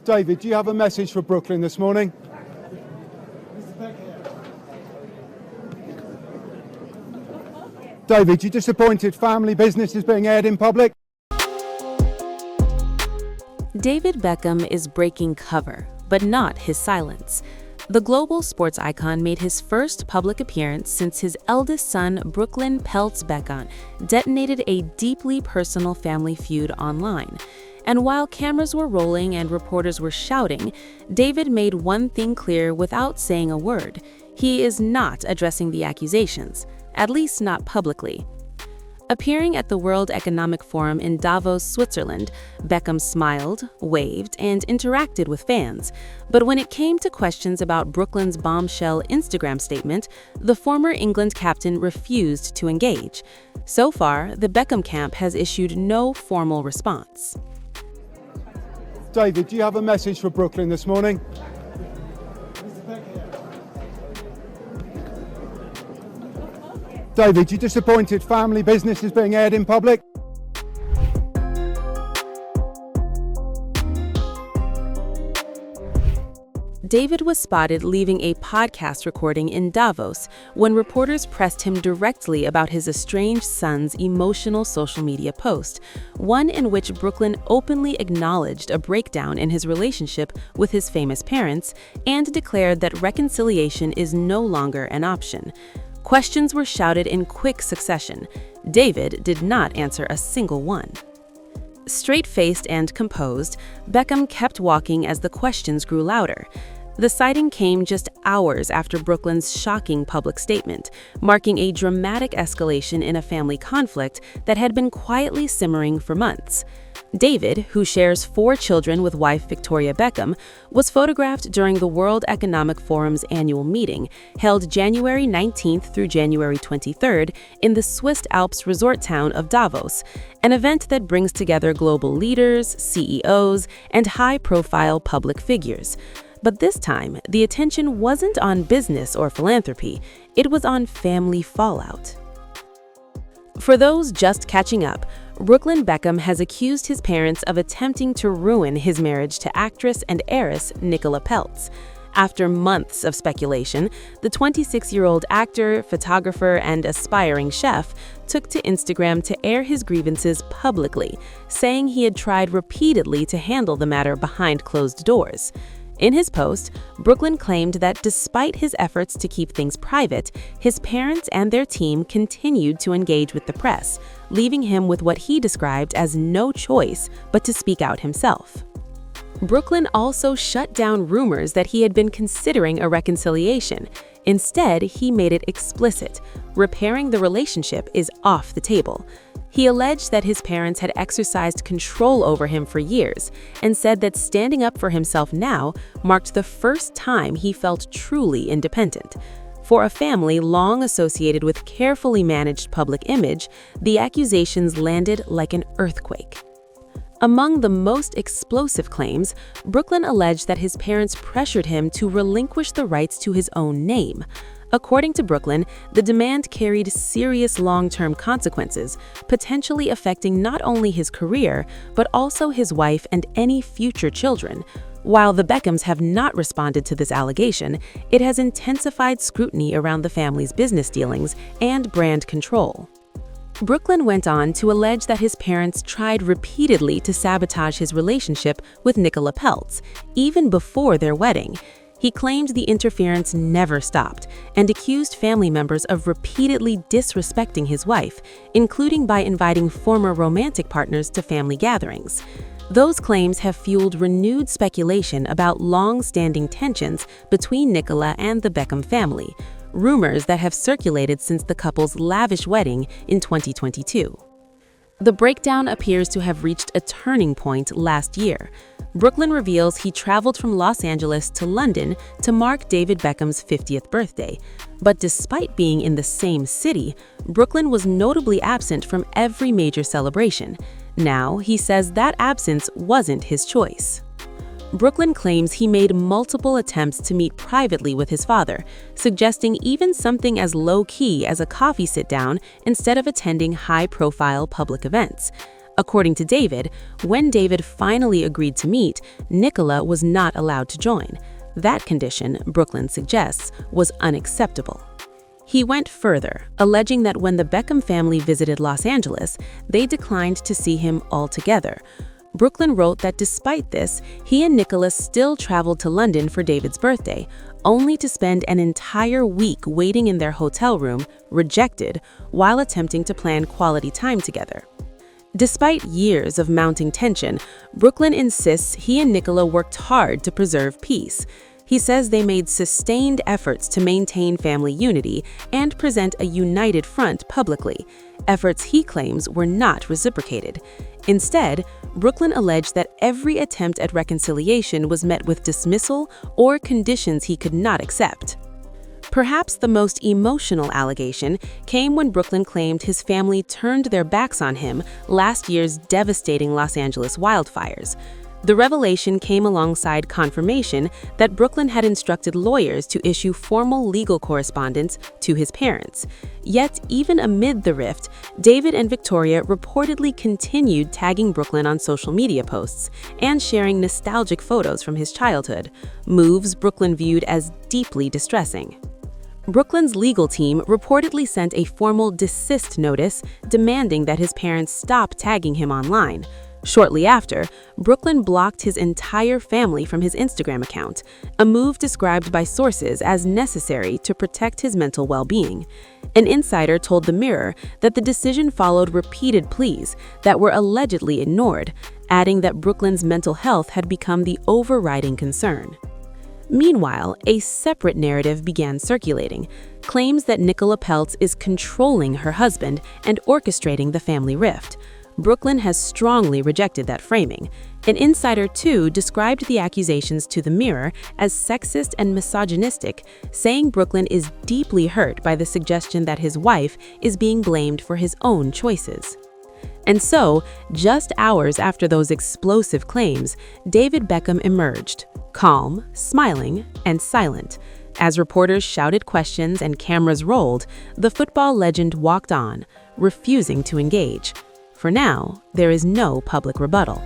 David, do you have a message for Brooklyn this morning? David, you disappointed family business is being aired in public? David Beckham is breaking cover, but not his silence. The global sports icon made his first public appearance since his eldest son, Brooklyn Peltz Beckham, detonated a deeply personal family feud online. And while cameras were rolling and reporters were shouting, David made one thing clear without saying a word. He is not addressing the accusations, at least not publicly. Appearing at the World Economic Forum in Davos, Switzerland, Beckham smiled, waved, and interacted with fans. But when it came to questions about Brooklyn's bombshell Instagram statement, the former England captain refused to engage. So far, the Beckham camp has issued no formal response. David, do you have a message for Brooklyn this morning? David, you disappointed family business is being aired in public? David was spotted leaving a podcast recording in Davos when reporters pressed him directly about his estranged son's emotional social media post, one in which Brooklyn openly acknowledged a breakdown in his relationship with his famous parents and declared that reconciliation is no longer an option. Questions were shouted in quick succession. David did not answer a single one. Straight-faced and composed, Beckham kept walking as the questions grew louder. The sighting came just hours after Brooklyn's shocking public statement, marking a dramatic escalation in a family conflict that had been quietly simmering for months. David, who shares 4 children with wife Victoria Beckham, was photographed during the World Economic Forum's annual meeting, held January 19th through January 23rd in the Swiss Alps resort town of Davos, an event that brings together global leaders, CEOs, and high-profile public figures. But this time, the attention wasn't on business or philanthropy, it was on family fallout. For those just catching up, Brooklyn Beckham has accused his parents of attempting to ruin his marriage to actress and heiress Nicola Peltz. After months of speculation, the 26-year-old actor, photographer, and aspiring chef took to Instagram to air his grievances publicly, saying he had tried repeatedly to handle the matter behind closed doors. In his post, Brooklyn claimed that despite his efforts to keep things private, his parents and their team continued to engage with the press, leaving him with what he described as no choice but to speak out himself. Brooklyn also shut down rumors that he had been considering a reconciliation. Instead, he made it explicit: repairing the relationship is off the table. He alleged that his parents had exercised control over him for years and said that standing up for himself now marked the first time he felt truly independent. For a family long associated with carefully managed public image, the accusations landed like an earthquake. Among the most explosive claims, Brooklyn alleged that his parents pressured him to relinquish the rights to his own name. According to Brooklyn, the demand carried serious long-term consequences, potentially affecting not only his career, but also his wife and any future children. While the Beckhams have not responded to this allegation, it has intensified scrutiny around the family's business dealings and brand control. Brooklyn went on to allege that his parents tried repeatedly to sabotage his relationship with Nicola Peltz, even before their wedding. He claimed the interference never stopped and accused family members of repeatedly disrespecting his wife, including by inviting former romantic partners to family gatherings. Those claims have fueled renewed speculation about long-standing tensions between Nicola and the Beckham family, rumors that have circulated since the couple's lavish wedding in 2022. The breakdown appears to have reached a turning point last year. Brooklyn reveals he traveled from Los Angeles to London to mark David Beckham's 50th birthday. But despite being in the same city, Brooklyn was notably absent from every major celebration. Now, he says that absence wasn't his choice. Brooklyn claims he made multiple attempts to meet privately with his father, suggesting even something as low-key as a coffee sit-down instead of attending high-profile public events. According to David, when David finally agreed to meet, Nicola was not allowed to join. That condition, Brooklyn suggests, was unacceptable. He went further, alleging that when the Beckham family visited Los Angeles, they declined to see him altogether. Brooklyn wrote that despite this, he and Nicola still traveled to London for David's birthday, only to spend an entire week waiting in their hotel room, rejected, while attempting to plan quality time together. Despite years of mounting tension, Brooklyn insists he and Nicola worked hard to preserve peace. He says they made sustained efforts to maintain family unity and present a united front publicly, efforts he claims were not reciprocated. Instead, Brooklyn alleged that every attempt at reconciliation was met with dismissal or conditions he could not accept. Perhaps the most emotional allegation came when Brooklyn claimed his family turned their backs on him last year's devastating Los Angeles wildfires. The revelation came alongside confirmation that Brooklyn had instructed lawyers to issue formal legal correspondence to his parents. Yet, even amid the rift, David and Victoria reportedly continued tagging Brooklyn on social media posts and sharing nostalgic photos from his childhood, moves Brooklyn viewed as deeply distressing. Brooklyn's legal team reportedly sent a formal desist notice demanding that his parents stop tagging him online. Shortly after, Brooklyn blocked his entire family from his Instagram account, a move described by sources as necessary to protect his mental well-being. An insider told The Mirror that the decision followed repeated pleas that were allegedly ignored, adding that Brooklyn's mental health had become the overriding concern. Meanwhile, a separate narrative began circulating, claims that Nicola Peltz is controlling her husband and orchestrating the family rift. Brooklyn has strongly rejected that framing. An insider, too, described the accusations to The Mirror as sexist and misogynistic, saying Brooklyn is deeply hurt by the suggestion that his wife is being blamed for his own choices. And so, just hours after those explosive claims, David Beckham emerged, calm, smiling, and silent. As reporters shouted questions and cameras rolled, the football legend walked on, refusing to engage. For now, there is no public rebuttal.